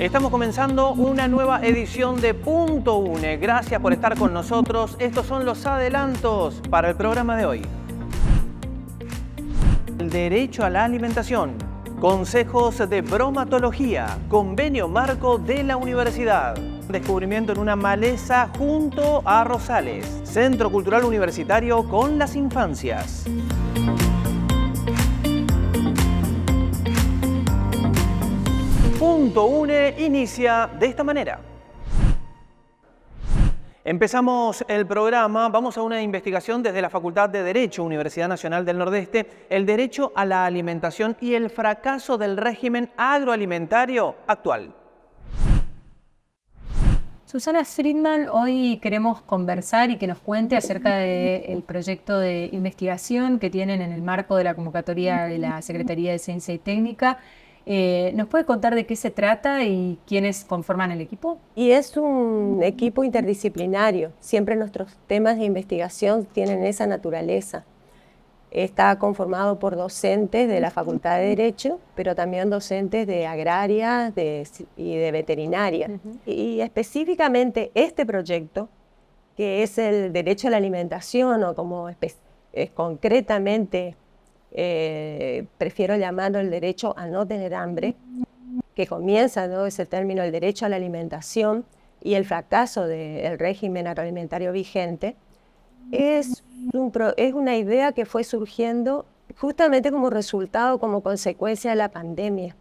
Estamos comenzando una nueva edición de Punto UNE. Gracias por estar con nosotros. Estos son los adelantos para el programa de hoy. El derecho a la alimentación. Consejos de bromatología. Convenio marco de la universidad. Descubrimiento en una maleza junto a Rosales. Centro Cultural Universitario con las infancias. Punto UNE inicia de esta manera. Empezamos el programa, vamos a una investigación desde la Facultad de Derecho, Universidad Nacional del Nordeste, el derecho a la alimentación y el fracaso del régimen agroalimentario actual. Susana Friedman, hoy queremos conversar y que nos cuente acerca del proyecto de investigación que tienen en el marco de la convocatoria de la Secretaría de Ciencia y Técnica. ¿Nos puede contar de qué se trata y quiénes conforman el equipo? Y es un equipo interdisciplinario. Siempre nuestros temas de investigación tienen esa naturaleza. Está conformado por docentes de la Facultad de Derecho, pero también docentes de agraria y de veterinaria. Y específicamente este proyecto, que es el derecho a la alimentación, o como concretamente prefiero llamarlo el derecho a no tener hambre, que comienza, ¿no?, ese término, el derecho a la alimentación y el fracaso del régimen agroalimentario vigente, es una idea que fue surgiendo justamente como resultado, como consecuencia de la pandemia.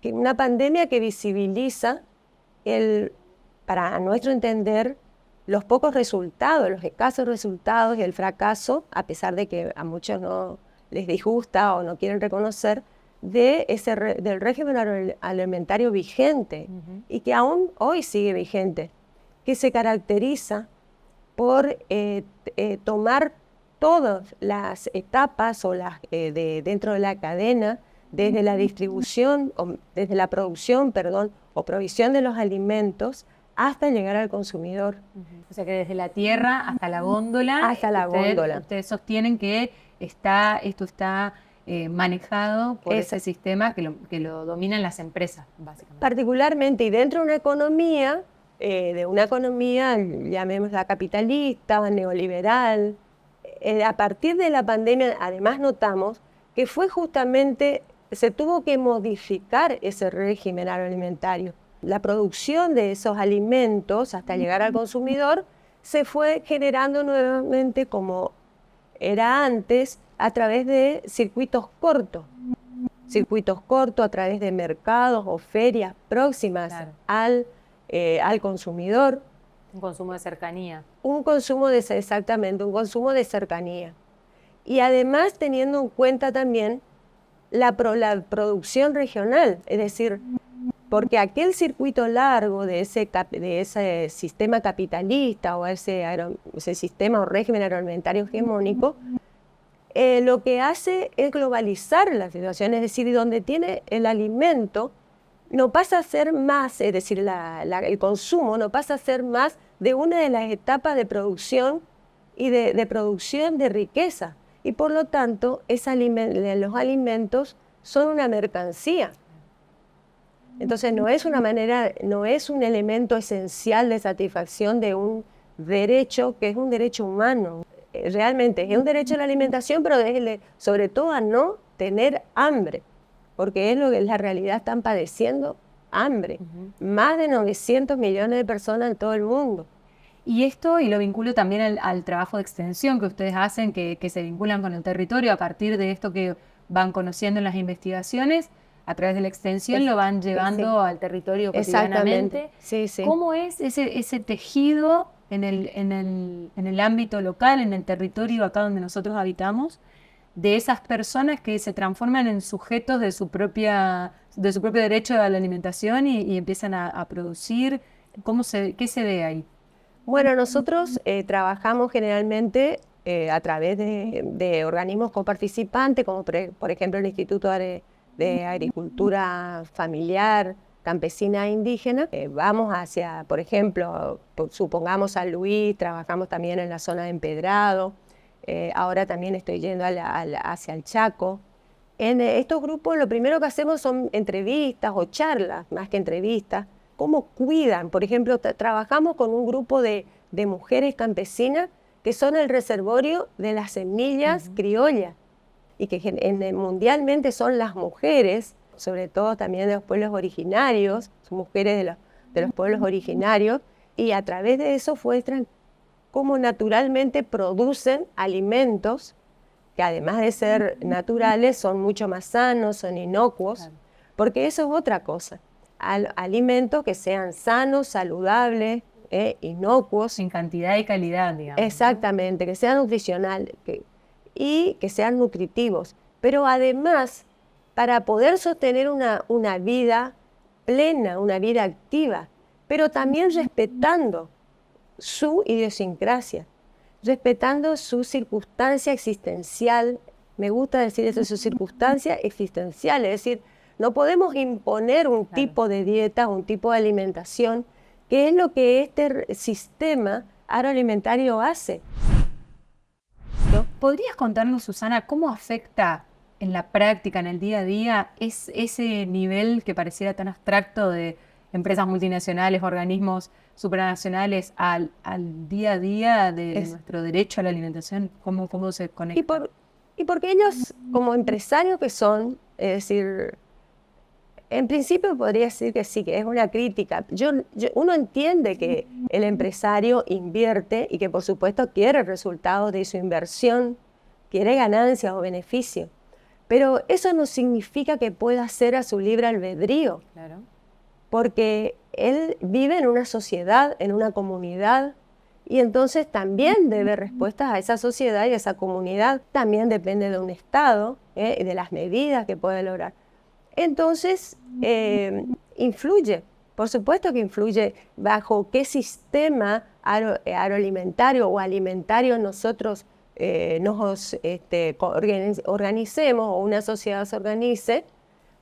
Una pandemia que visibiliza, para nuestro entender, los pocos resultados, los escasos resultados y el fracaso, a pesar de que a muchos no les disgusta o no quieren reconocer, del régimen alimentario vigente y que aún hoy sigue vigente, que se caracteriza por tomar todas las etapas dentro de la cadena, desde la distribución, desde la producción, o provisión de los alimentos, hasta llegar al consumidor. O sea que desde la tierra hasta la góndola. Hasta la góndola. Ustedes sostienen que esto está manejado por ese sistema que lo dominan las empresas, básicamente. Particularmente, y dentro de una economía, llamémosla capitalista, neoliberal. A partir de la pandemia, además notamos que se tuvo que modificar ese régimen agroalimentario. La producción de esos alimentos hasta llegar al consumidor se fue generando nuevamente como era antes, a través de circuitos cortos a través de mercados o ferias próximas, claro, al consumidor. Un consumo de cercanía. Exactamente, un consumo de cercanía. Y además teniendo en cuenta también la producción regional, es decir, porque aquel circuito largo de ese sistema capitalista o ese sistema o régimen agroalimentario hegemónico, lo que hace es globalizar la situación, es decir, donde tiene el alimento, no pasa a ser más, es decir, el consumo no pasa a ser más de una de las etapas de producción y de producción de riqueza. Y por lo tanto, los alimentos son una mercancía. Entonces no es un elemento esencial de satisfacción de un derecho que es un derecho humano. Realmente es un derecho a la alimentación, pero sobre todo a no tener hambre, porque es lo que en la realidad están padeciendo, hambre. Más de 900 millones de personas en todo el mundo. Y lo vinculo también al trabajo de extensión que ustedes hacen, que se vinculan con el territorio a partir de esto que van conociendo en las investigaciones. A través de la extensión lo van llevando al territorio cotidianamente. Sí. ¿Cómo es ese tejido en el ámbito local, en el territorio acá donde nosotros habitamos, de esas personas que se transforman en sujetos de su propio derecho a la alimentación y empiezan a producir? ¿Qué se ve ahí? Bueno, nosotros trabajamos generalmente a través de organismos coparticipantes, como por ejemplo el Instituto de Agricultura Familiar, Campesina e Indígena. Vamos hacia, por ejemplo, supongamos San Luis, trabajamos también en la zona de Empedrado, ahora también estoy yendo hacia el Chaco, En estos grupos lo primero que hacemos son entrevistas o charlas, más que entrevistas. ¿Cómo cuidan? Por ejemplo, trabajamos con un grupo de mujeres campesinas que son el reservorio de las semillas criollas y que mundialmente son las mujeres, sobre todo también de los pueblos originarios, son mujeres de los pueblos originarios, y a través de eso muestran cómo naturalmente producen alimentos que además de ser naturales son mucho más sanos, son inocuos, claro. Porque eso es otra cosa. Alimentos que sean sanos, saludables, inocuos. En cantidad y calidad, digamos. Exactamente, que sean nutricionales y que sean nutritivos. Pero además, para poder sostener una vida plena, una vida activa, pero también respetando su idiosincrasia, respetando su circunstancia existencial. Me gusta decir eso, su circunstancia existencial, es decir, no podemos imponer un tipo de dieta, un tipo de alimentación, que es lo que este sistema agroalimentario hace. ¿Podrías contarnos, Susana, cómo afecta en la práctica, en el día a día, ese nivel que pareciera tan abstracto de empresas multinacionales, organismos supranacionales al día a día de nuestro derecho a la alimentación? ¿Cómo se conecta? Y porque ellos, como empresarios que son, es decir, en principio podría decir que sí, que es una crítica. Uno entiende que el empresario invierte y que por supuesto quiere resultados de su inversión, quiere ganancias o beneficios, pero eso no significa que pueda hacer a su libre albedrío. Claro. Porque él vive en una sociedad, en una comunidad, y entonces también debe respuestas a esa sociedad y a esa comunidad. También depende de un Estado y de las medidas que puede lograr. Entonces, influye, por supuesto que influye bajo qué sistema agroalimentario o alimentario nosotros nos organicemos o una sociedad se organice,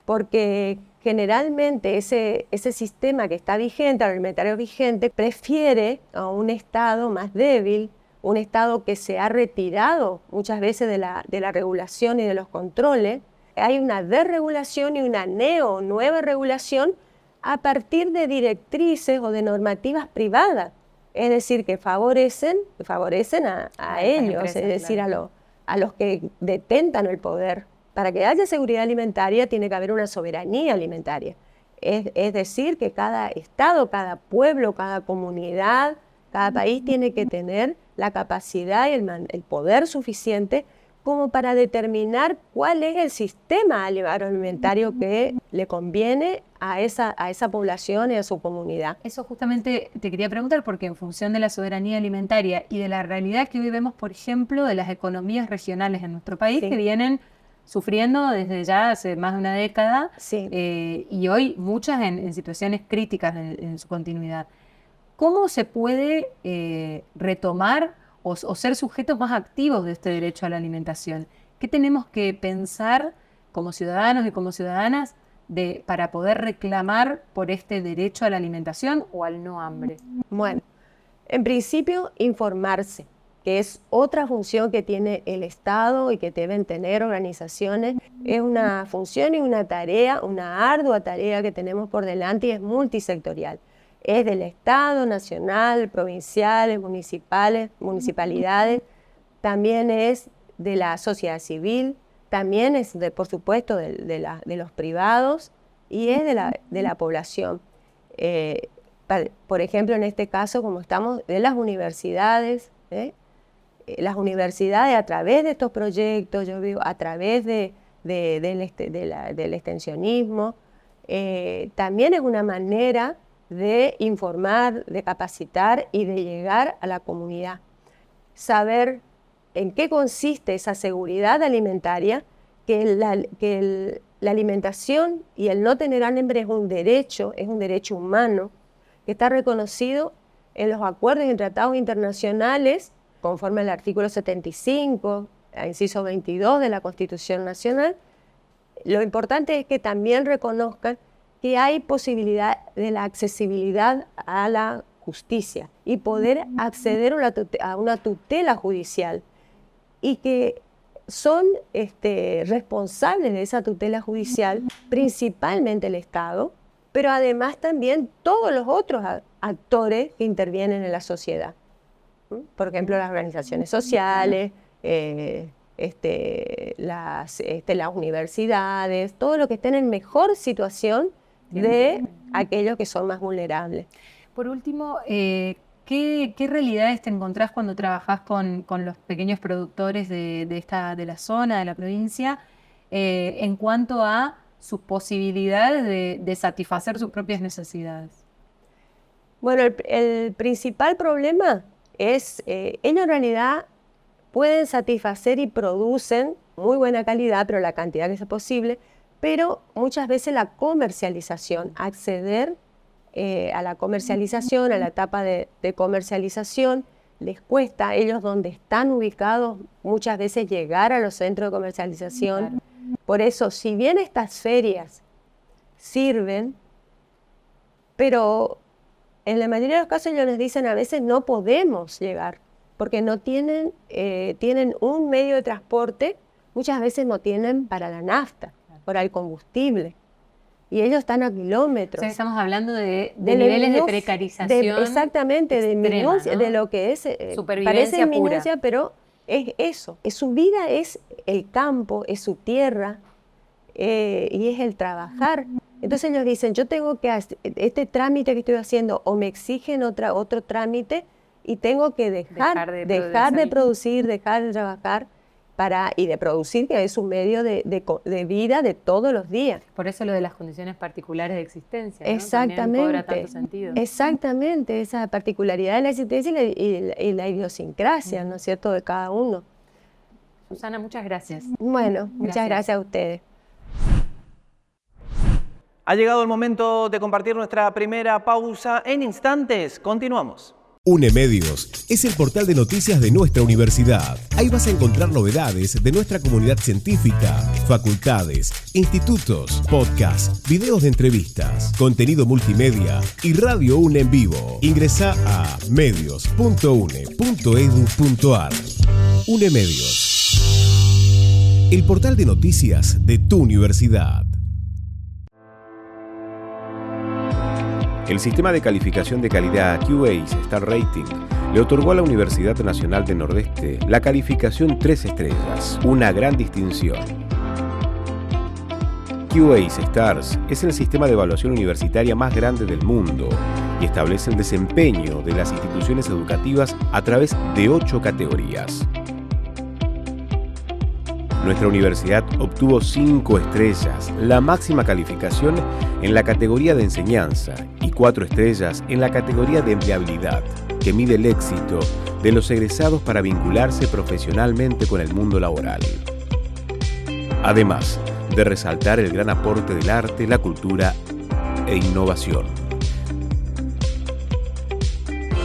porque generalmente ese sistema que está vigente, alimentario vigente, prefiere a un Estado más débil, un Estado que se ha retirado muchas veces de la regulación y de los controles. Hay una desregulación y una nueva regulación a partir de directrices o de normativas privadas, es decir, que favorecen a ellos, empresas, es decir, claro, a los que detentan el poder. Para que haya seguridad alimentaria tiene que haber una soberanía alimentaria. Es decir, que cada Estado, cada pueblo, cada comunidad, cada país tiene que tener la capacidad y el poder suficiente como para determinar cuál es el sistema agroalimentario que le conviene a esa población y a su comunidad. Eso justamente te quería preguntar, porque en función de la soberanía alimentaria y de la realidad que hoy vemos, por ejemplo, de las economías regionales en nuestro país, que vienen sufriendo desde ya hace más de una década, y hoy muchas en situaciones críticas en su continuidad. ¿Cómo se puede retomar o ser sujetos más activos de este derecho a la alimentación? ¿Qué tenemos que pensar como ciudadanos y como ciudadanas para poder reclamar por este derecho a la alimentación o al no hambre? Bueno, en principio, informarse, que es otra función que tiene el Estado y que deben tener organizaciones. Es una función y una tarea, una ardua tarea que tenemos por delante y es multisectorial. Es del Estado, nacional, provinciales, municipalidades, también es de la sociedad civil, también es, por supuesto, de los privados y es de la población. Por ejemplo, en este caso, como estamos, de las universidades, las universidades a través de estos proyectos, yo digo, a través del extensionismo, también es una manera de informar, de capacitar y de llegar a la comunidad. Saber en qué consiste esa seguridad alimentaria, que la alimentación y el no tener hambre es un derecho humano, que está reconocido en los acuerdos y tratados internacionales, conforme al artículo 75, inciso 22 de la Constitución Nacional. Lo importante es que también reconozcan que hay posibilidad de la accesibilidad a la justicia y poder acceder a una tutela judicial, y que son responsables de esa tutela judicial, principalmente el Estado, pero además también todos los otros actores que intervienen en la sociedad. Por ejemplo, las organizaciones sociales, las universidades, todo lo que estén en mejor situación de aquellos que son más vulnerables. Por último, ¿qué realidades te encontrás cuando trabajás con los pequeños productores de la zona, de la provincia, en cuanto a sus posibilidades de satisfacer sus propias necesidades? Bueno, el principal problema es, ellos en realidad pueden satisfacer y producen muy buena calidad, pero la cantidad que sea posible, pero muchas veces la comercialización, acceder a la comercialización, a la etapa de comercialización, les cuesta. Ellos donde están ubicados muchas veces llegar a los centros de comercialización. Claro. Por eso, si bien estas ferias sirven, pero en la mayoría de los casos ellos les dicen a veces no podemos llegar, porque no tienen, tienen un medio de transporte, muchas veces no tienen para la nafta, para el combustible. Y ellos están a kilómetros. O sea, estamos hablando de niveles de precarización. Exactamente, extrema, ¿no? De lo que es supervivencia pura. Pero es eso. Su vida es el campo, es su tierra y es el trabajar. Entonces ellos dicen, yo tengo que hacer este trámite que estoy haciendo, o me exigen otro trámite y tengo que dejar de producir, dejar de trabajar. Y de producir, que es un medio de vida de todos los días. Por eso lo de las condiciones particulares de existencia, ¿no? Exactamente. Cobra tanto sentido. Exactamente, esa particularidad de la existencia y la idiosincrasia, ¿no es cierto?, de cada uno. Susana, muchas gracias. Bueno, muchas gracias a ustedes. Ha llegado el momento de compartir nuestra primera pausa. En instantes, continuamos. UNEmedios es el portal de noticias de nuestra universidad. Ahí vas a encontrar novedades de nuestra comunidad científica, facultades, institutos, podcasts, videos de entrevistas, contenido multimedia y Radio UNE en vivo. Ingresá a medios.une.edu.ar. UNEmedios, el portal de noticias de tu universidad. El sistema de calificación de calidad QAs Star Rating le otorgó a la Universidad Nacional del Nordeste la calificación 3 estrellas, una gran distinción. QAs Stars es el sistema de evaluación universitaria más grande del mundo y establece el desempeño de las instituciones educativas a través de 8 categorías. Nuestra universidad obtuvo 5 estrellas, la máxima calificación en la categoría de enseñanza, y 4 estrellas en la categoría de empleabilidad, que mide el éxito de los egresados para vincularse profesionalmente con el mundo laboral. Además de resaltar el gran aporte del arte, la cultura e innovación.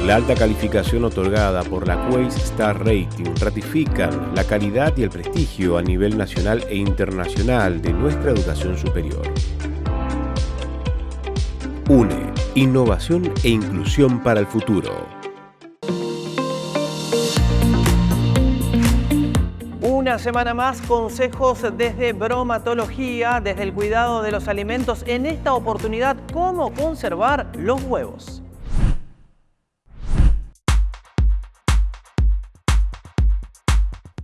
La alta calificación otorgada por la QAs Star Rating ratifican la calidad y el prestigio a nivel nacional e internacional de nuestra educación superior. UNE, innovación e inclusión para el futuro. Una semana más, consejos desde bromatología, desde el cuidado de los alimentos. En esta oportunidad, cómo conservar los huevos.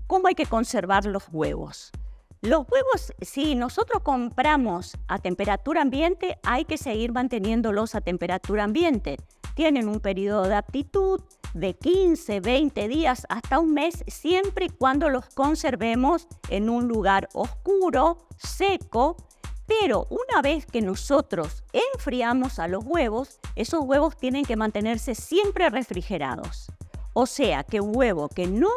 ¿Cómo hay que conservar los huevos? Los huevos, si nosotros compramos a temperatura ambiente, hay que seguir manteniéndolos a temperatura ambiente. Tienen un periodo de aptitud de 15, 20 días hasta un mes, siempre y cuando los conservemos en un lugar oscuro, seco. Pero una vez que nosotros enfriamos a los huevos, esos huevos tienen que mantenerse siempre refrigerados. O sea, que un huevo que no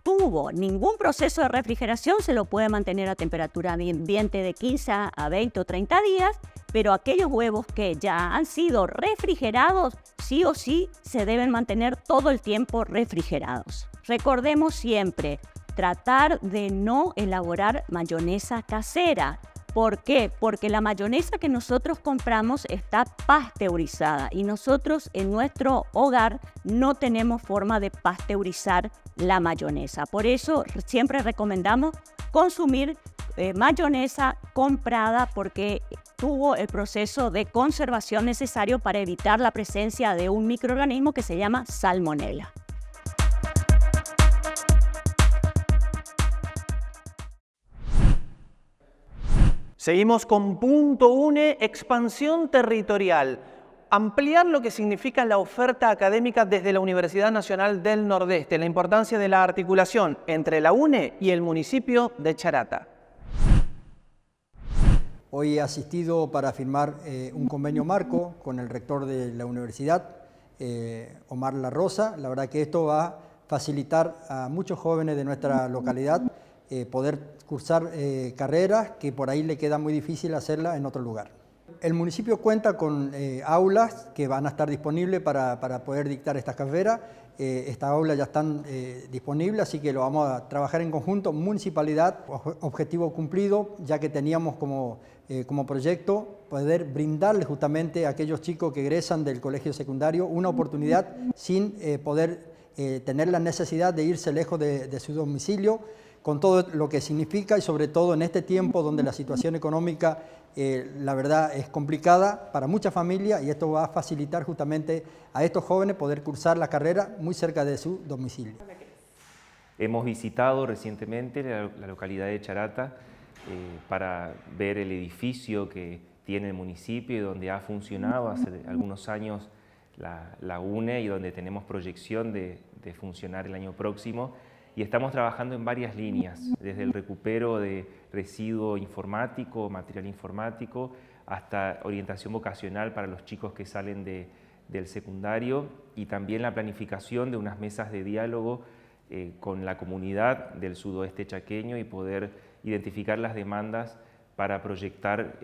tuvo ningún proceso de refrigeración se lo puede mantener a temperatura ambiente de 15 a 20 o 30 días, pero aquellos huevos que ya han sido refrigerados, sí o sí se deben mantener todo el tiempo refrigerados. Recordemos siempre tratar de no elaborar mayonesa casera. ¿Por qué? Porque la mayonesa que nosotros compramos está pasteurizada y nosotros en nuestro hogar no tenemos forma de pasteurizar la mayonesa. Por eso siempre recomendamos consumir mayonesa comprada porque tuvo el proceso de conservación necesario para evitar la presencia de un microorganismo que se llama salmonela. Seguimos con punto 1, expansión territorial. Ampliar lo que significa la oferta académica desde la Universidad Nacional del Nordeste, la importancia de la articulación entre la UNE y el municipio de Charata. Hoy he asistido para firmar un convenio marco con el rector de la universidad, Omar La Rosa. La verdad que esto va a facilitar a muchos jóvenes de nuestra localidad poder cursar carreras que por ahí le queda muy difícil hacerla en otro lugar. El municipio cuenta con aulas que van a estar disponibles para poder dictar estas carreras. Estas aulas ya están disponibles, así que lo vamos a trabajar en conjunto. Municipalidad, objetivo cumplido, ya que teníamos como proyecto poder brindarle justamente a aquellos chicos que egresan del colegio secundario una oportunidad sin poder tener la necesidad de irse lejos de su domicilio, con todo lo que significa y sobre todo en este tiempo donde la situación económica la verdad es complicada para muchas familias, y esto va a facilitar justamente a estos jóvenes poder cursar la carrera muy cerca de su domicilio. Hemos visitado recientemente la localidad de Charata para ver el edificio que tiene el municipio y donde ha funcionado hace algunos años la UNE y donde tenemos proyección de funcionar el año próximo. Y estamos trabajando en varias líneas, desde el recupero de residuo informático, material informático, hasta orientación vocacional para los chicos que salen del secundario, y también la planificación de unas mesas de diálogo con la comunidad del sudoeste chaqueño y poder identificar las demandas para proyectar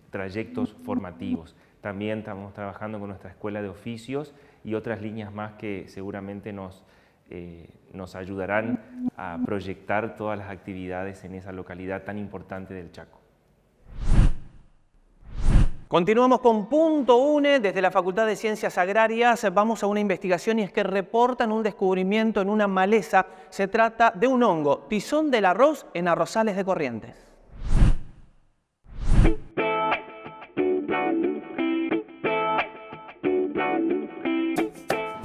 trayectos formativos. También estamos trabajando con nuestra escuela de oficios y otras líneas más que seguramente nos ayudarán a proyectar todas las actividades en esa localidad tan importante del Chaco. Continuamos con punto 1. Desde la Facultad de Ciencias Agrarias vamos a una investigación, y es que reportan un descubrimiento en una maleza. Se trata de un hongo, tizón del arroz, en arrozales de Corrientes.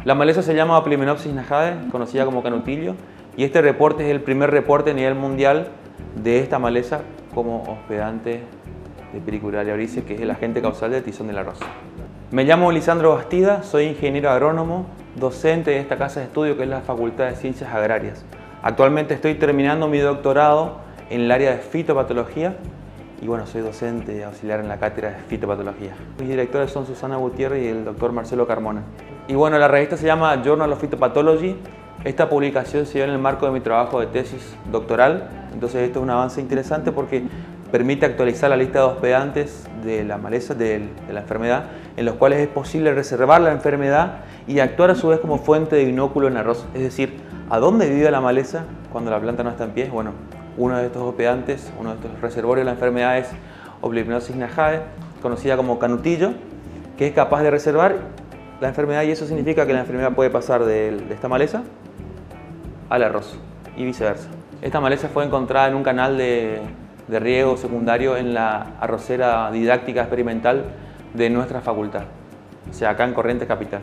La maleza se llama Pliomenopsis najade, conocida como canutillo, y este reporte es el primer reporte a nivel mundial de esta maleza como hospedante de Pericularia oryzae, que es el agente causal del tizón del arroz. Me llamo Lisandro Bastida, soy ingeniero agrónomo, docente de esta casa de estudio que es la Facultad de Ciencias Agrarias. Actualmente estoy terminando mi doctorado en el área de fitopatología y bueno, soy docente auxiliar en la cátedra de fitopatología. Mis directores son Susana Gutiérrez y el doctor Marcelo Carmona. Y bueno, la revista se llama Journal of Phytopathology. Esta publicación se dio en el marco de mi trabajo de tesis doctoral. Entonces esto es un avance interesante porque permite actualizar la lista de hospedantes de la maleza, de la enfermedad, en los cuales es posible reservar la enfermedad y actuar a su vez como fuente de binóculo en arroz. Es decir, ¿a dónde vive la maleza cuando la planta no está en pie? Bueno, uno de estos hospedantes, uno de estos reservorios de la enfermedad es Pliomenopsis najade, conocida como canutillo, que es capaz de reservar la enfermedad, y eso significa que la enfermedad puede pasar de esta maleza al arroz y viceversa. Esta maleza fue encontrada en un canal de riego secundario en la arrocera didáctica experimental de nuestra facultad, o sea, acá en Corrientes Capital.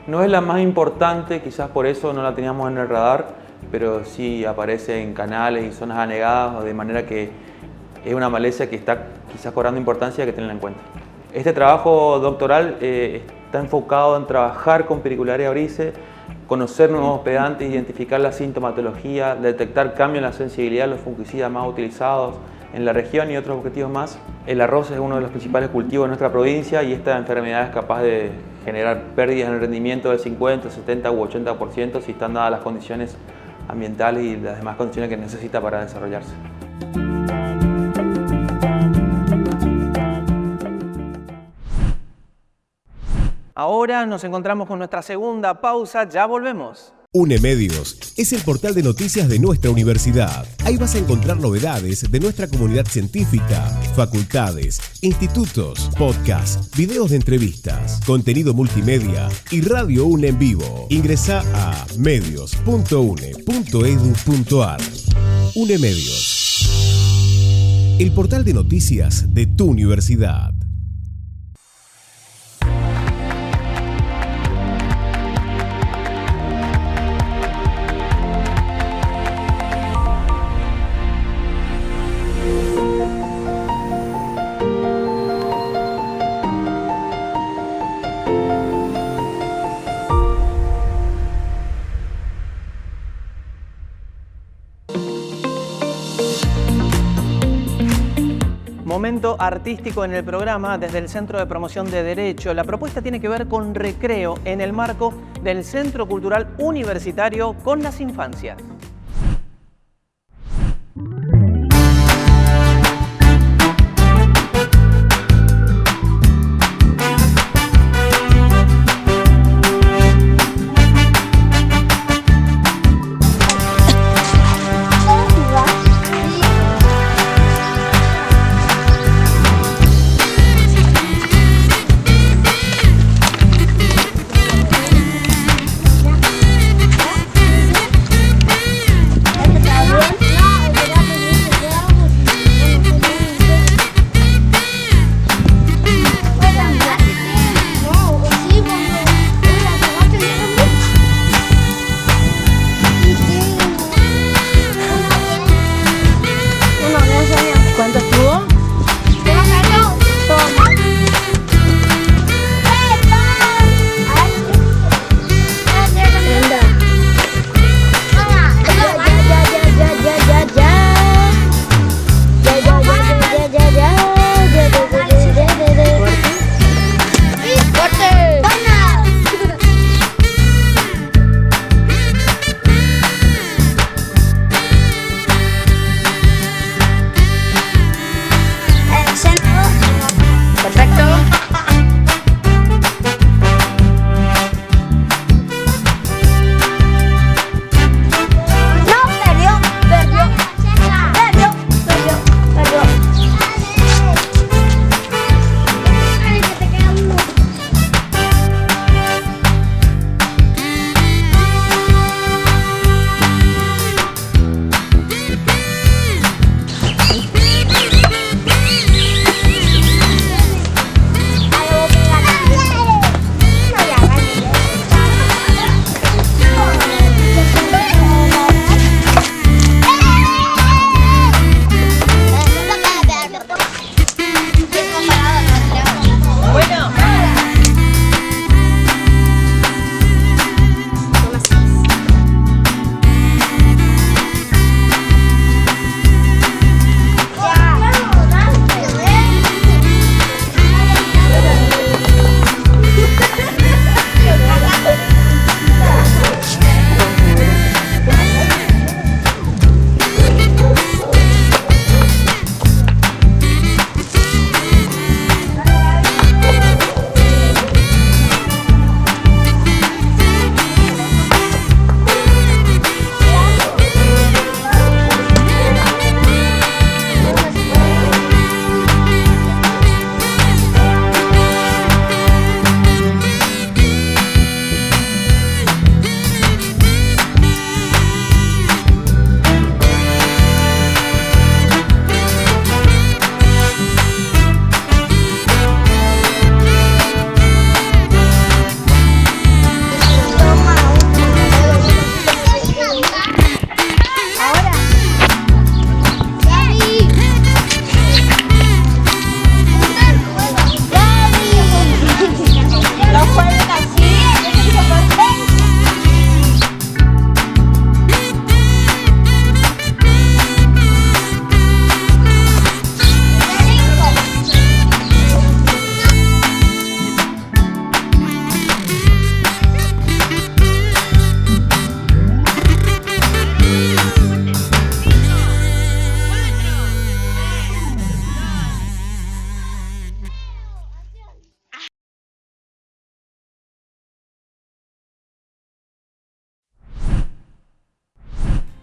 No es la más importante, quizás por eso no la teníamos en el radar, pero sí aparece en canales y zonas anegadas, de manera que es una maleza que está quizás cobrando importancia y hay que tenerla en cuenta. Este trabajo doctoral está enfocado en trabajar con Pericularia oryzae, conocer nuevos hospedantes, identificar la sintomatología, detectar cambios en la sensibilidad de los fungicidas más utilizados en la región y otros objetivos más. El arroz es uno de los principales cultivos de nuestra provincia y esta enfermedad es capaz de generar pérdidas en el rendimiento del 50, 70 u 80% si están dadas las condiciones ambientales y las demás condiciones que necesita para desarrollarse. Ahora nos encontramos con nuestra segunda pausa, ya volvemos. UNEMedios es el portal de noticias de nuestra universidad. Ahí vas a encontrar novedades de nuestra comunidad científica, facultades, institutos, podcasts, videos de entrevistas, contenido multimedia y Radio UNE en vivo. Ingresá a medios.une.edu.ar. UNEMedios, el portal de noticias de tu universidad. Momento artístico en el programa desde el Centro de Promoción de Derecho. La propuesta tiene que ver con recreo en el marco del Centro Cultural Universitario con las infancias.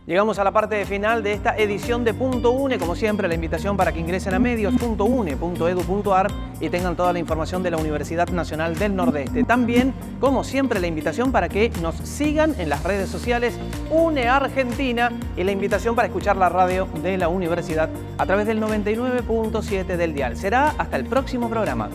Llegamos a la parte final de esta edición de Punto UNE. Como siempre, la invitación para que ingresen a medios.une.edu.ar y tengan toda la información de la Universidad Nacional del Nordeste. También, como siempre, la invitación para que nos sigan en las redes sociales UNE Argentina y la invitación para escuchar la radio de la universidad a través del 99.7 del dial. Será hasta el próximo programa.